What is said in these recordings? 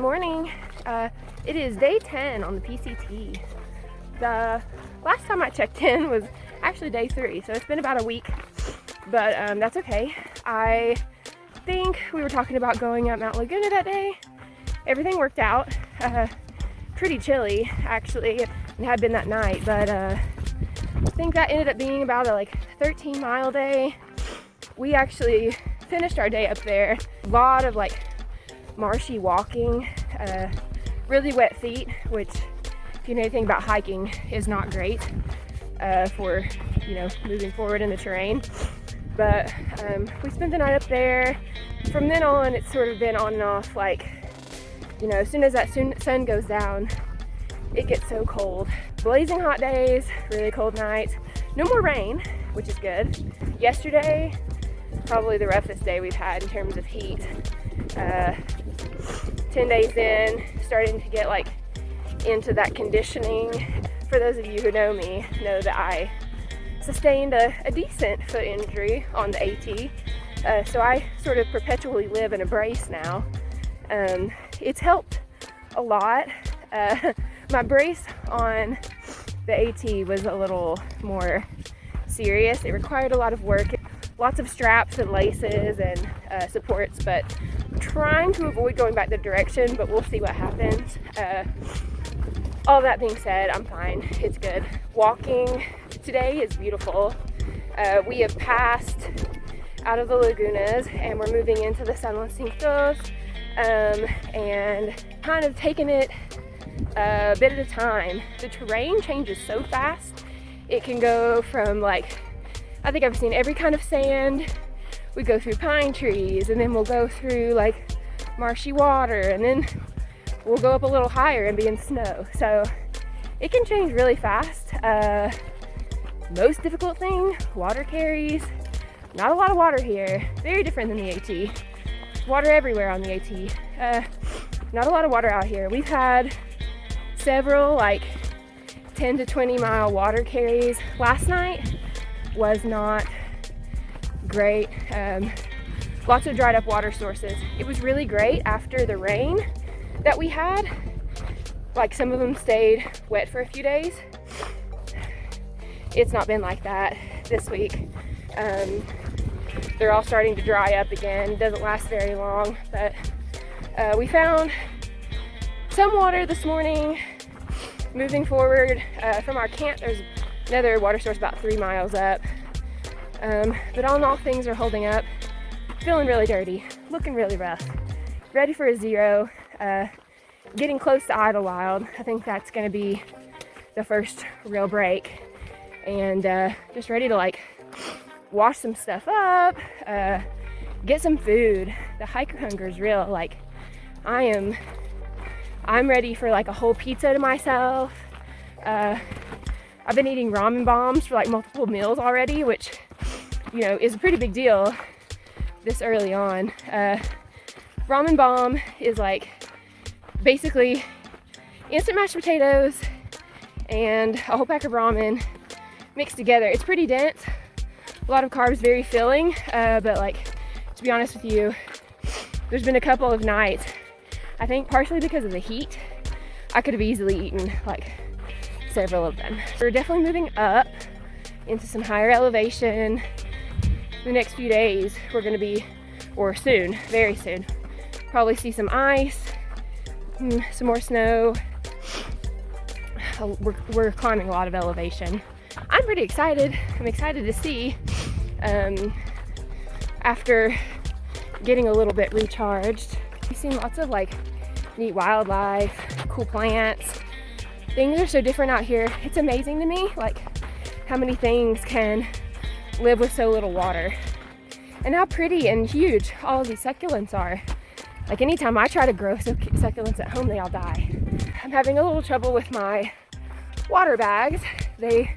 morning. It is day 10 on the PCT. The last time I checked in was actually day 3, so it's been about a week, but that's okay. I think we were talking about going up Mount Laguna that day. Everything worked out. Pretty chilly, actually. It had been that night, but I think that ended up being about a 13-mile day. We actually finished our day up there. A lot of marshy walking, really wet feet, which if you know anything about hiking is not great for moving forward in the terrain. But we spent the night up there. From then on, it's sort of been on and off. As soon as that sun goes down, it gets so cold. Blazing hot days, really cold nights. No more rain, which is good. Yesterday, probably the roughest day we've had in terms of heat. 10 days in, starting to get into that conditioning. For those of you who know me, know that I sustained a decent foot injury on the AT. So I sort of perpetually live in a brace now. It's helped a lot. My brace on the AT was a little more serious. It required a lot of work, lots of straps and laces and supports, but I'm trying to avoid going back the direction, but we'll see what happens. All that being said, I'm fine. It's good. Walking today is beautiful. We have passed out of the lagunas and we're moving into the San Jacintos, and kind of taking it a bit at a time. The terrain changes so fast. It can go from I think I've seen every kind of sand. We go through pine trees, and then we'll go through marshy water, and then we'll go up a little higher and be in snow. So it can change really fast. Most difficult thing, water carries. Not a lot of water here. Very different than the AT. Water everywhere on the AT. Not a lot of water out here. We've had several 10 to 20 mile water carries. Last night was not great. Lots of dried up water sources. It was really great after the rain that we had. Some of them stayed wet for a few days. It's not been like that this week. They're all starting to dry up again. It doesn't last very long, but we found some water this morning. Moving forward from our camp, there's another water source about 3 miles up. But all in all, things are holding up. Feeling really dirty, looking really rough. Ready for a 0. Getting close to Idlewild. I think that's going to be the first real break. And just ready to wash some stuff up, get some food. The hiker hunger is real. I'm ready for a whole pizza to myself. I've been eating ramen bombs for multiple meals already, which is a pretty big deal this early on. Ramen bomb is basically instant mashed potatoes and a whole pack of ramen mixed together. It's pretty dense, a lot of carbs, very filling, but to be honest with you, there's been a couple of nights, I think partially because of the heat, I could have easily eaten several of them. We're definitely moving up into some higher elevation. The next few days we're going to be, or soon, very soon, probably see some ice, some more snow. We're climbing a lot of elevation. I'm pretty excited. I'm excited to see, after getting a little bit recharged. We've seen lots of neat wildlife, cool plants. Things are so different out here. It's amazing to me how many things can live with so little water, and how pretty and huge all of these succulents are. Anytime I try to grow succulents at home, they all die. I'm having a little trouble with my water bags. They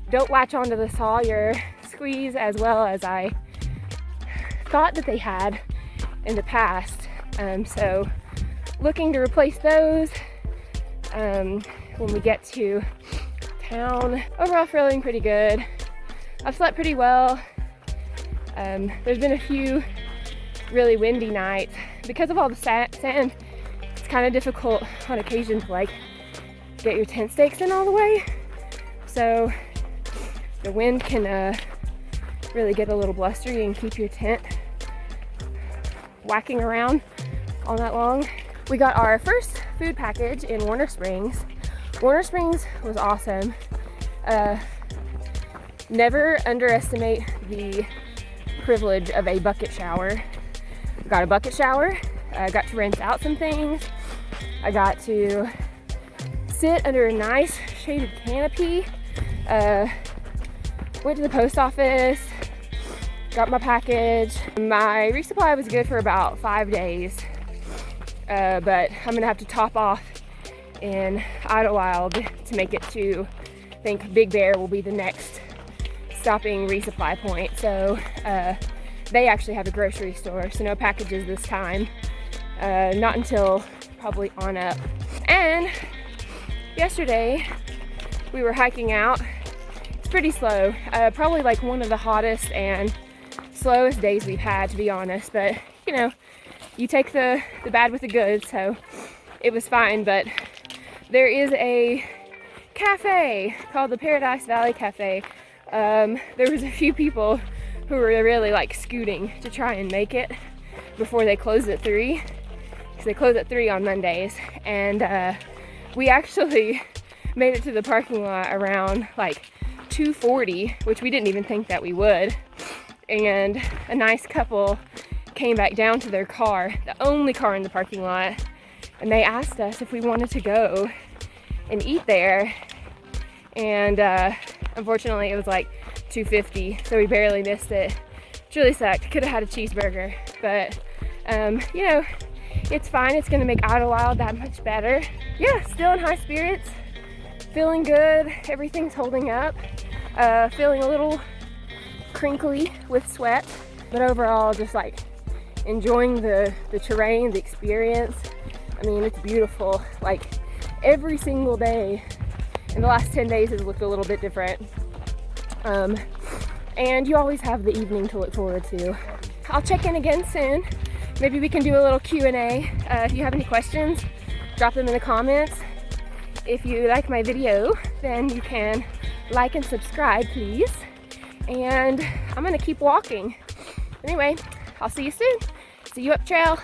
don't latch onto the Sawyer squeeze as well as I thought that they had in the past. So looking to replace those when we get to town. Overall feeling pretty good. I've slept pretty well. There's been a few really windy nights because of all the sand it's kind of difficult on occasion to like get your tent stakes in all the way. So the wind can really get a little blustery and keep your tent whacking around all night long. We got our first food package in Warner Springs. Warner Springs was awesome. Never underestimate the privilege of a bucket shower. Got a bucket shower. I got to rinse out some things. I got to sit under a nice shaded canopy. Went to the post office, got my package. My resupply was good for about 5 days, but I'm gonna have to top off in Idlewild to make it to, I think Big Bear will be the next stopping resupply point. So they actually have a grocery store, so no packages this time. Not until probably on up. And yesterday we were hiking out. It's pretty slow, probably like one of the hottest and slowest days we've had, to be honest, but you know, you take the bad with the good, so it was fine. But there is a cafe called the Paradise Valley Cafe. There was a few people who were really like scooting to try and make it before they closed at 3, because they close at 3 on Mondays. And we actually made it to the parking lot around like 2:40, which we didn't even think that we would. And a nice couple came back down to their car, the only car in the parking lot, and they asked us if we wanted to go and eat there. And unfortunately it was like 2:50, so we barely missed it. It really sucked. Could have had a cheeseburger, but you know, it's fine. It's gonna make Idlewild that much better. Yeah, still in high spirits, feeling good. Everything's holding up. Feeling a little crinkly with sweat, but overall just like enjoying the terrain, the experience. I mean, it's beautiful. Like every single day in the last 10 days has looked a little bit different. And you always have the evening to look forward to. I'll check in again soon. Maybe we can do a little Q&A. If you have any questions, drop them in the comments. If you like my video, then you can like and subscribe, please. And I'm gonna keep walking. Anyway, I'll see you soon. See you up trail.